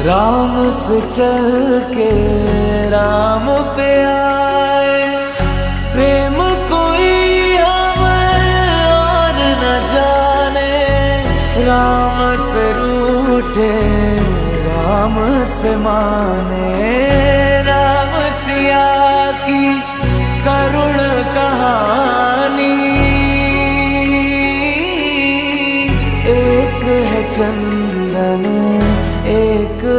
राम से चल के राम पे आए। प्रेम कोई हमें और न जाने, राम से रूठे राम से माने। राम सिया की करुण कहानी, एक है चंद